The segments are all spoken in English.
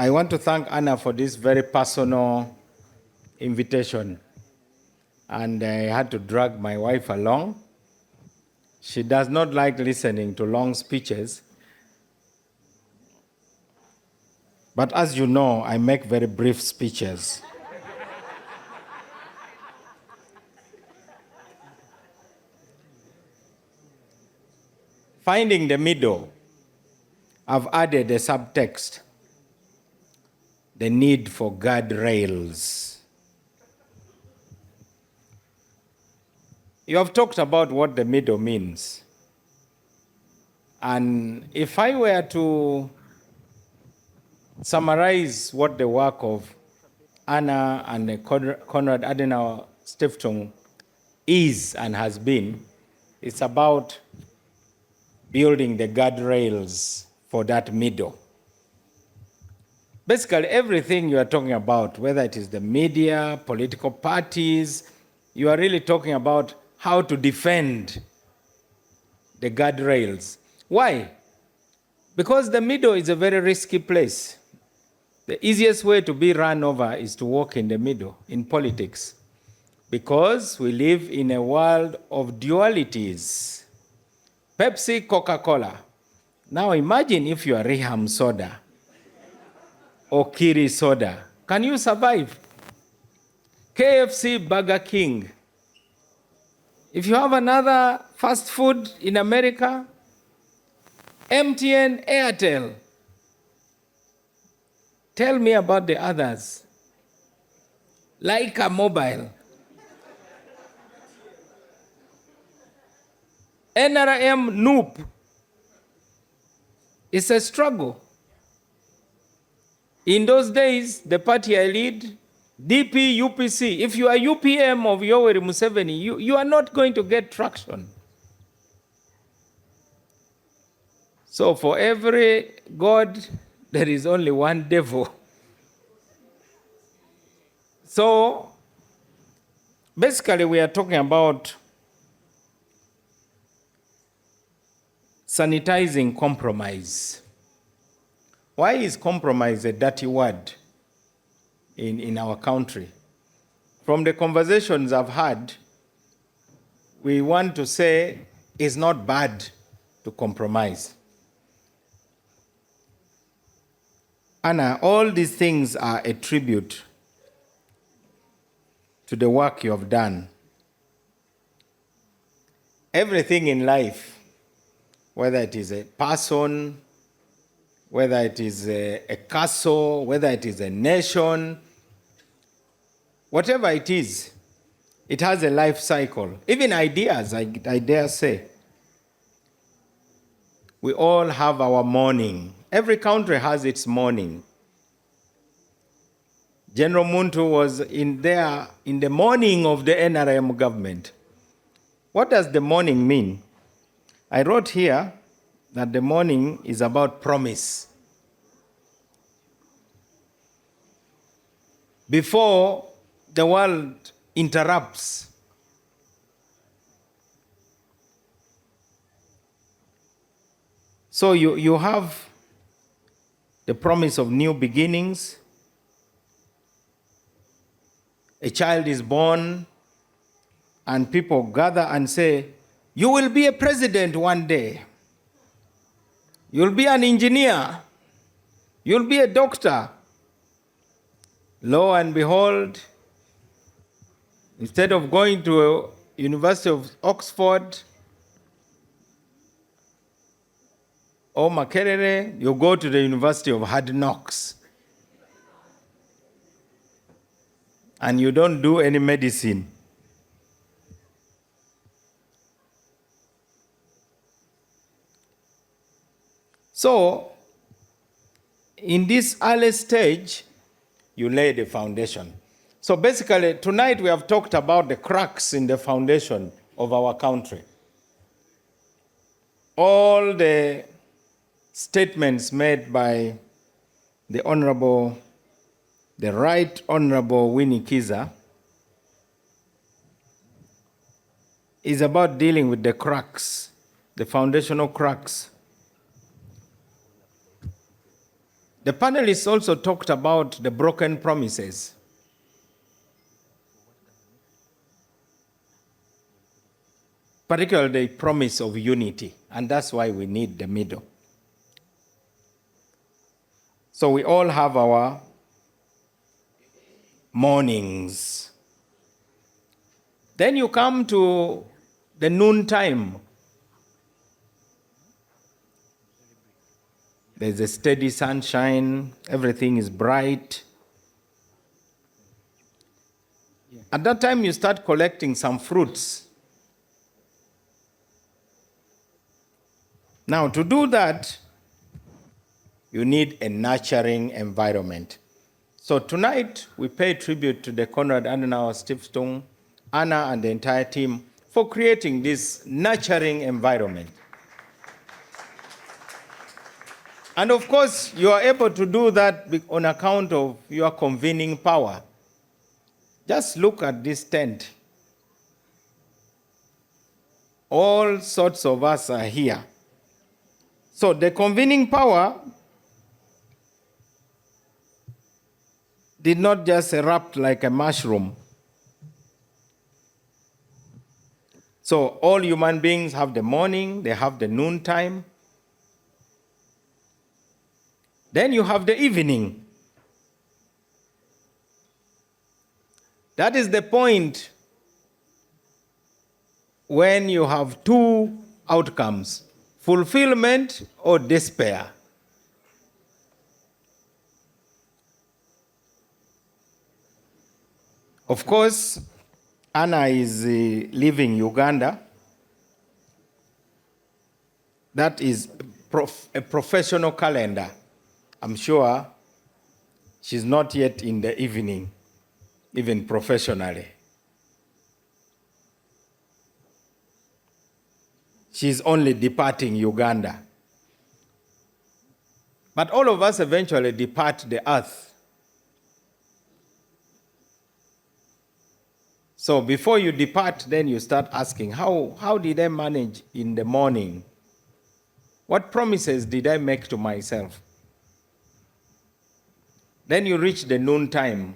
I want to thank Anna for this very personal invitation. And I had to drag my wife along. She does not like listening to long speeches. But as you know, I make very brief speeches. Finding the middle, I've added a subtext, the need for guardrails. You have talked about what the middle means. And if I were to summarize what the work of Anna and the Konrad Adenauer Stiftung is and has been, it's about building the guardrails for that middle. Basically, everything you are talking about, whether it is the media, political parties, you are really talking about how to defend the guardrails. Why? Because the middle is a very risky place. The easiest way to be run over is to walk in the middle in politics, because we live in a world of dualities. Pepsi, Coca-Cola. Now imagine if you are Reham soda or Kiri soda. Can you survive? KFC, Burger King. If you have another fast food in America, MTN, Airtel. Tell me about the others. Leica Mobile. NRM, Noop. It's a struggle. In those days, the party I lead, DP, UPC, if you are UPM of Yoweri Museveni, you are not going to get traction. So for every God, there is only one devil. So basically we are talking about sanitizing compromise. Why is compromise a dirty word in our country? From the conversations I've had, we want to say it's not bad to compromise. Anna, all these things are a tribute to the work you have done. Everything in life, whether it is a person, whether it is a castle, whether it is a nation, whatever it is, it has a life cycle. Even ideas, I dare say. We all have our morning. Every country has its morning. General Muntu was in the morning of the NRM government. What does the morning mean? I wrote here that the morning is about promise. Before the world interrupts, so you have the promise of new beginnings. A child is born and people gather and say, you will be a president one day. You'll be an engineer. You'll be a doctor. Lo and behold, instead of going to University of Oxford or Makerere, you go to the University of Hard Knocks. And you don't do any medicine. So, in this early stage, you lay the foundation. So basically, tonight we have talked about the cracks in the foundation of our country. All the statements made by the Right Honorable Winnie Kiza is about dealing with the cracks, the foundational cracks. The panelists also talked about the broken promises. Particularly the promise of unity, and that's why we need the middle. So we all have our mornings. Then you come to the noon time. There's a steady sunshine, everything is bright. At that time, you start collecting some fruits. Now, to do that, you need a nurturing environment. So tonight, we pay tribute to the Konrad Adenauer Stiftung, Anna and the entire team for creating this nurturing environment. And of course, you are able to do that on account of your convening power. Just look at this tent. All sorts of us are here. So the convening power did not just erupt like a mushroom. So all human beings have the morning, they have the noon time. Then you have the evening. That is the point when you have two outcomes, fulfillment or despair. Of course, Anna is leaving Uganda. That is a professional calendar. I'm sure she's not yet in the evening, even professionally. She's only departing Uganda. But all of us eventually depart the earth. So before you depart, then you start asking, how did I manage in the morning? What promises did I make to myself? Then you reach the noon time.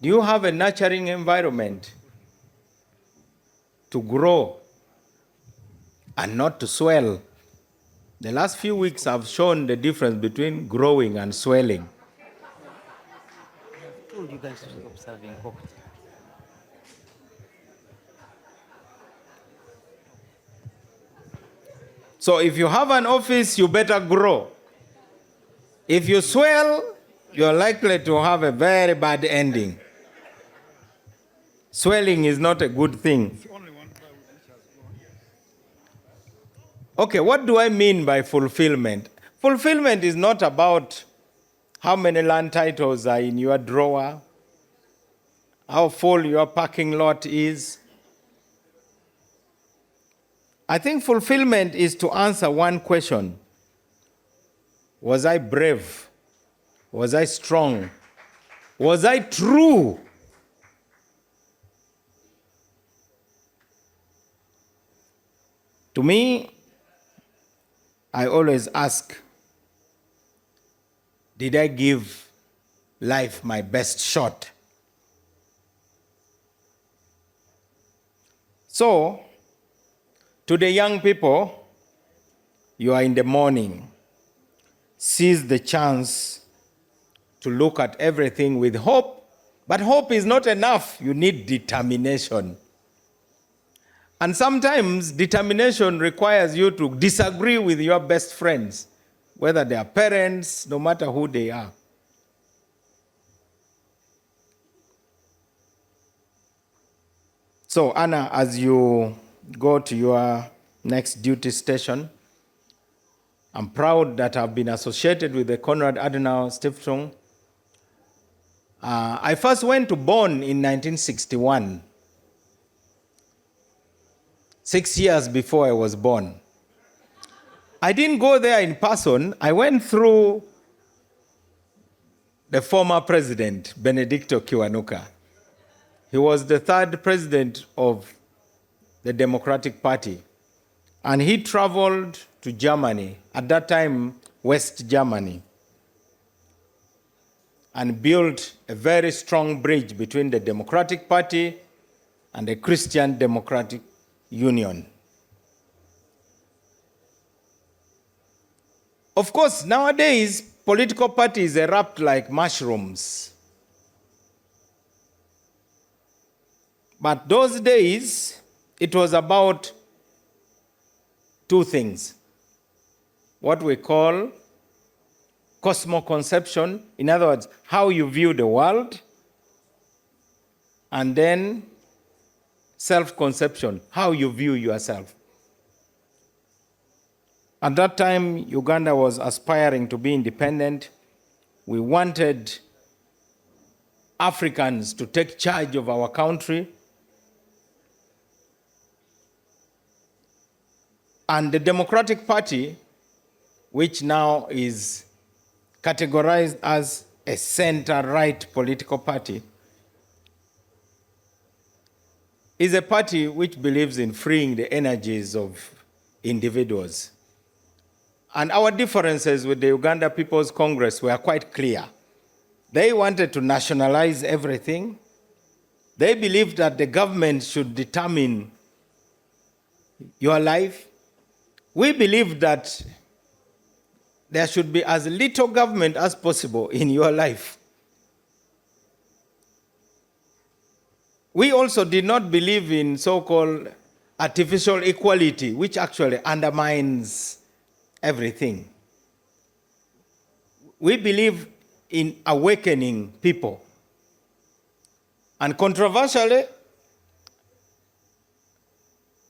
Do you have a nurturing environment to grow and not to swell? The last few weeks have shown the difference between growing and swelling. I told you guys to stop serving cocktail. So if you have an office, you better grow. If you swell, you're likely to have a very bad ending. Swelling is not a good thing. Okay, what do I mean by fulfillment? Fulfillment is not about how many land titles are in your drawer, how full your parking lot is. I think fulfillment is to answer one question. Was I brave? Was I strong? Was I true? To me, I always ask, did I give life my best shot? So, to the young people, you are in the morning. Seize the chance to look at everything with hope. But hope is not enough. You need determination. And sometimes determination requires you to disagree with your best friends, whether they are parents, no matter who they are. So, Anna, as you go to your next duty station, I'm proud that I've been associated with the Konrad Adenauer Stiftung. I first went to Bonn in 1961, 6 years before I was born. I didn't go there in person. I went through the former president, Benedicto Kiwanuka. He was the third president of the Democratic Party. And he traveled to Germany. At that time, West Germany and built a very strong bridge between the Democratic Party and the Christian Democratic Union. Of course, nowadays, political parties erupt like mushrooms. But those days, it was about two things. What we call cosmoconception, in other words, how you view the world, and then self-conception, how you view yourself. At that time, Uganda was aspiring to be independent. We wanted Africans to take charge of our country. And the Democratic Party, which now is categorized as a center-right political party, is a party which believes in freeing the energies of individuals. And our differences with the Uganda People's Congress were quite clear. They wanted to nationalize everything. They believed that the government should determine your life. We believed that there should be as little government as possible in your life. We also did not believe in so-called artificial equality, which actually undermines everything. We believe in awakening people. And controversially,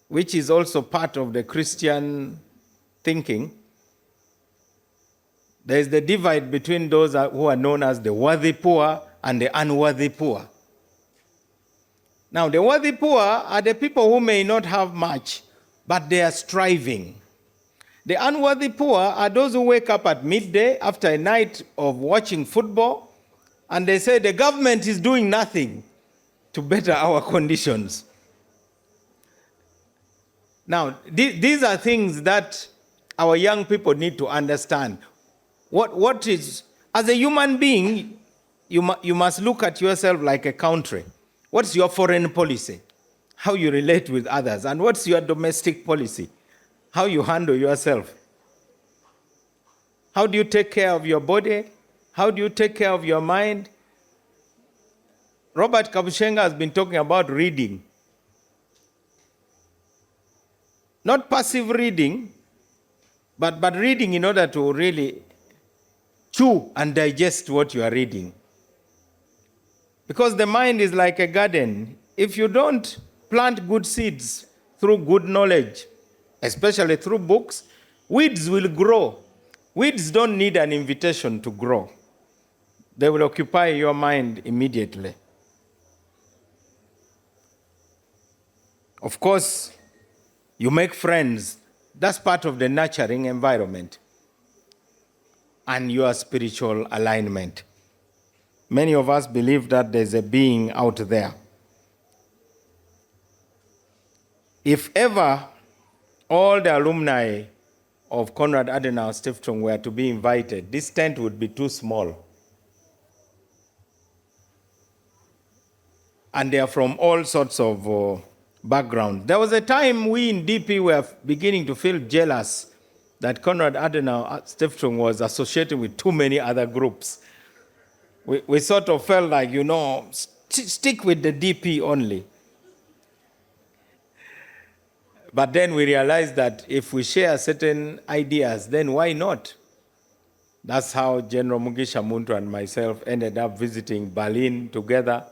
which is also part of the Christian thinking, there is the divide between those who are known as the worthy poor and the unworthy poor. Now, the worthy poor are the people who may not have much, but they are striving. The unworthy poor are those who wake up at midday after a night of watching football, and they say the government is doing nothing to better our conditions. Now, these are things that our young people need to understand. What is, as a human being, you must look at yourself like a country. What's your foreign policy? How you relate with others? And what's your domestic policy? How you handle yourself? How do you take care of your body? How do you take care of your mind? Robert Kabushenga has been talking about reading. Not passive reading, but reading in order to really chew and digest what you are reading. Because the mind is like a garden. If you don't plant good seeds through good knowledge, especially through books, weeds will grow. Weeds don't need an invitation to grow. They will occupy your mind immediately. Of course, you make friends. That's part of the nurturing environment and your spiritual alignment. Many of us believe that there's a being out there. If ever all the alumni of Konrad Adenauer Stiftung were to be invited, this tent would be too small. And they are from all sorts of backgrounds. There was a time we in DP were beginning to feel jealous that Konrad Adenauer Stiftung was associated with too many other groups. We sort of felt like, stick with the DP only. But then we realized that if we share certain ideas, then why not? That's how General Mugisha Muntu and myself ended up visiting Berlin together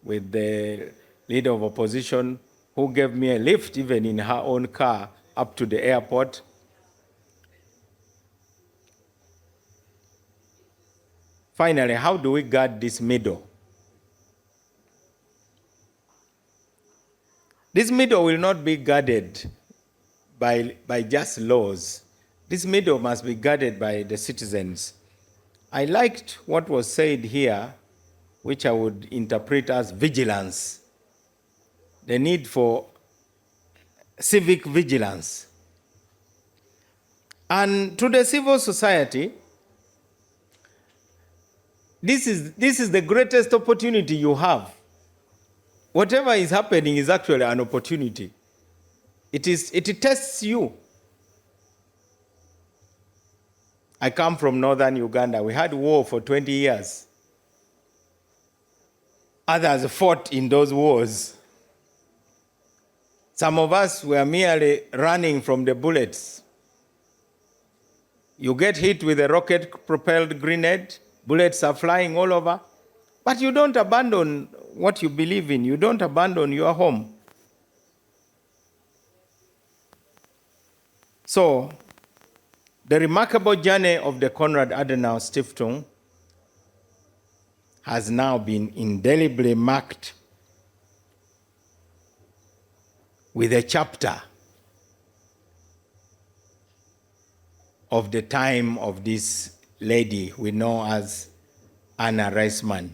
with the leader of opposition, who gave me a lift even in her own car up to the airport. Finally, how do we guard this middle? This middle will not be guarded by just laws. This middle must be guarded by the citizens. I liked what was said here, which I would interpret as vigilance. The need for civic vigilance. And to the civil society, this is the greatest opportunity you have. Whatever is happening is actually an opportunity. It tests you. I come from northern Uganda. We had war for 20 years. Others fought in those wars. Some of us were merely running from the bullets. You get hit with a rocket-propelled grenade, bullets are flying all over, but you don't abandon what you believe in. You don't abandon your home. So, the remarkable journey of the Konrad Adenauer Stiftung has now been indelibly marked with a chapter of the time of this lady we know as Anna Reismann.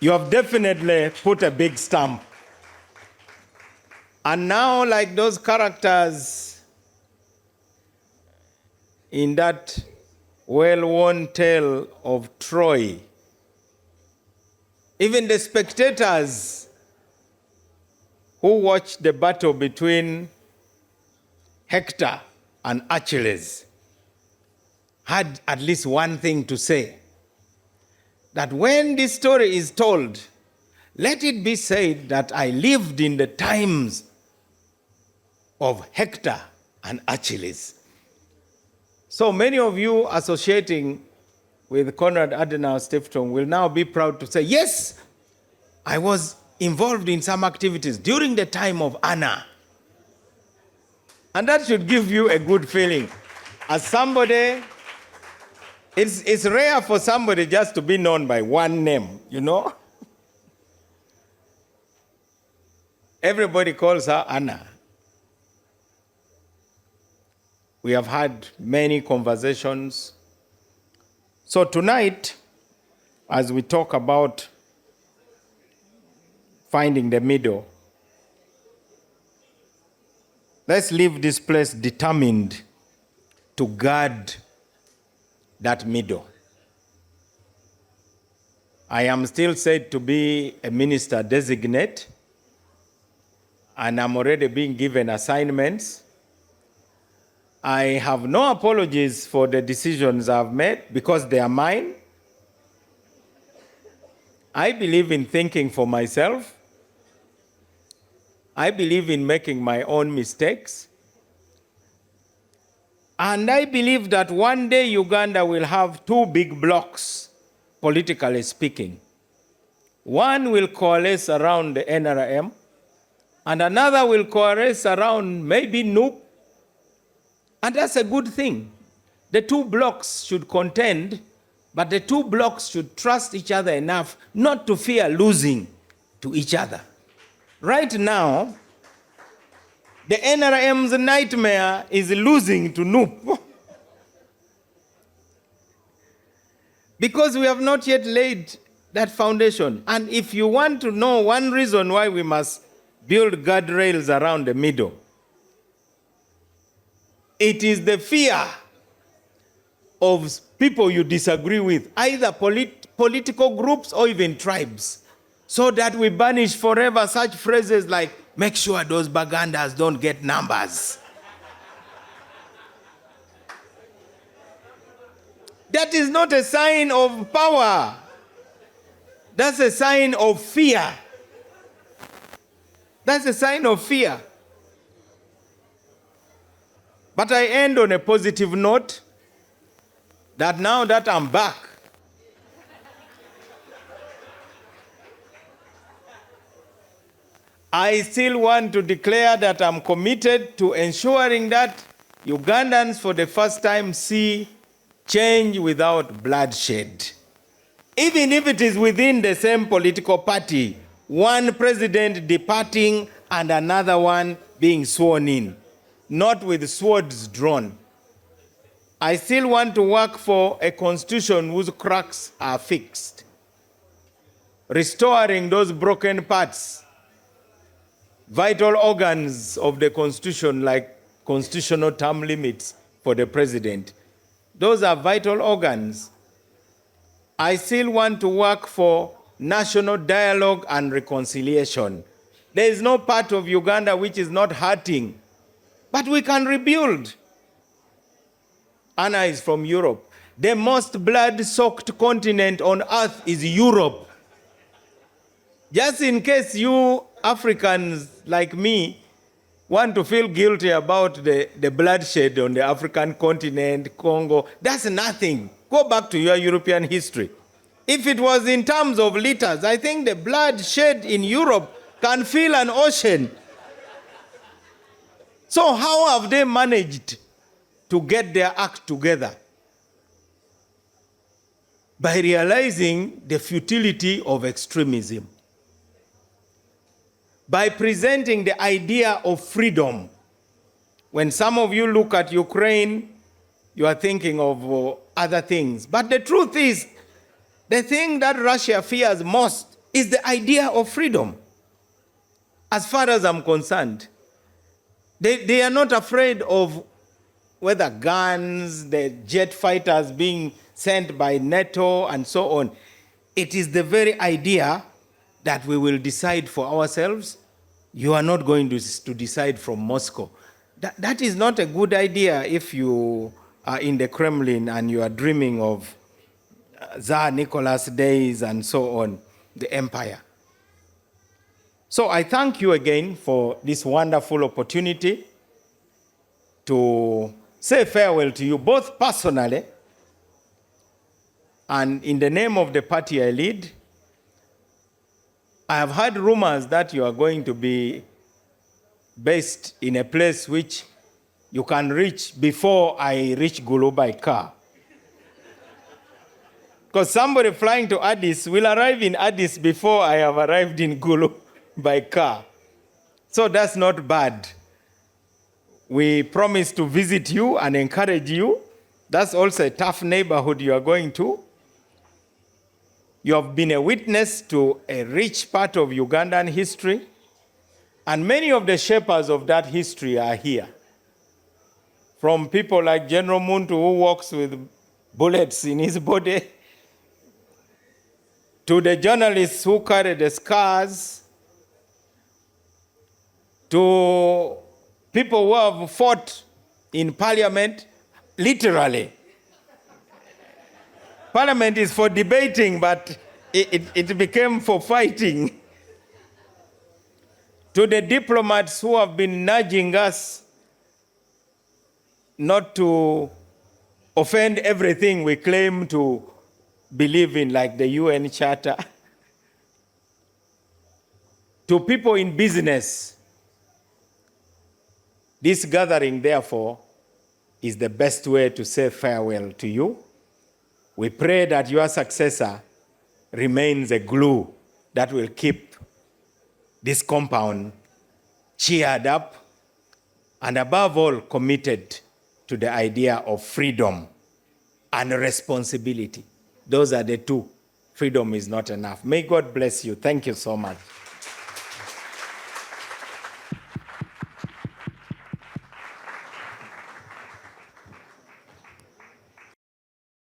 You have definitely put a big stamp. And now, like those characters in that well-worn tale of Troy, even the spectators who watched the battle between Hector and Achilles had at least one thing to say, that when this story is told, let it be said that I lived in the times of Hector and Achilles. So many of you associating with Konrad Adenauer Stiftung will now be proud to say, yes, I was involved in some activities during the time of Anna. And that should give you a good feeling. As somebody, it's rare for somebody just to be known by one name, you know? Everybody calls her Anna. We have had many conversations. So tonight, as we talk about finding the middle, let's leave this place determined to guard that middle. I am still said to be a minister designate, and I'm already being given assignments. I have no apologies for the decisions I've made because they are mine. I believe in thinking for myself. I believe in making my own mistakes. And I believe that one day Uganda will have two big blocks, politically speaking. One will coalesce around the NRM, and another will coalesce around maybe NUP. And that's a good thing. The two blocks should contend, but the two blocks should trust each other enough not to fear losing to each other. Right now, the NRM's nightmare is losing to NUP. Because we have not yet laid that foundation. And if you want to know one reason why we must build guardrails around the middle, it is the fear of people you disagree with, either political groups or even tribes, so that we banish forever such phrases like, make sure those Bagandas don't get numbers. That is not a sign of power. That's a sign of fear. That's a sign of fear. But I end on a positive note that now that I'm back, I still want to declare that I'm committed to ensuring that Ugandans for the first time see change without bloodshed. Even if it is within the same political party, one president departing and another one being sworn in, not with swords drawn. I still want to work for a constitution whose cracks are fixed, restoring those broken parts, vital organs of the constitution like constitutional term limits for the president. Those are vital organs. I still want to work for national dialogue and reconciliation. There is no part of Uganda which is not hurting, but we can rebuild. Anna is from Europe. The most blood-soaked continent on earth is Europe. Just in case you Africans like me want to feel guilty about the bloodshed on the African continent, Congo, that's nothing. Go back to your European history. If it was in terms of liters, I think the blood shed in Europe can fill an ocean. So how have they managed to get their act together? By realizing the futility of extremism. By presenting the idea of freedom. When some of you look at Ukraine, you are thinking of other things. But the truth is, the thing that Russia fears most is the idea of freedom. As far as I'm concerned, they are not afraid of whether guns, the jet fighters being sent by NATO and so on. It is the very idea that we will decide for ourselves. You are not going to decide from Moscow. That is not a good idea if you are in the Kremlin and you are dreaming of Tsar Nicholas days and so on, the empire. So I thank you again for this wonderful opportunity to say farewell to you, both personally and in the name of the party I lead. I have heard rumors that you are going to be based in a place which you can reach before I reach Gulu by car. Because somebody flying to Addis will arrive in Addis before I have arrived in Gulu by car. So that's not bad. We promise to visit you and encourage you. That's also a tough neighborhood you are going to. You have been a witness to a rich part of Ugandan history, and many of the shapers of that history are here. From people like General Muntu, who walks with bullets in his body, to the journalists who carry the scars, to people who have fought in parliament, literally. Parliament is for debating, but it became for fighting. To the diplomats who have been nudging us not to offend everything we claim to believe in, like the UN Charter. To people in business, this gathering, therefore, is the best way to say farewell to you. We pray that your successor remains a glue that will keep this compound cheered up and, above all, committed to the idea of freedom and responsibility. Those are the two. Freedom is not enough. May God bless you. Thank you so much.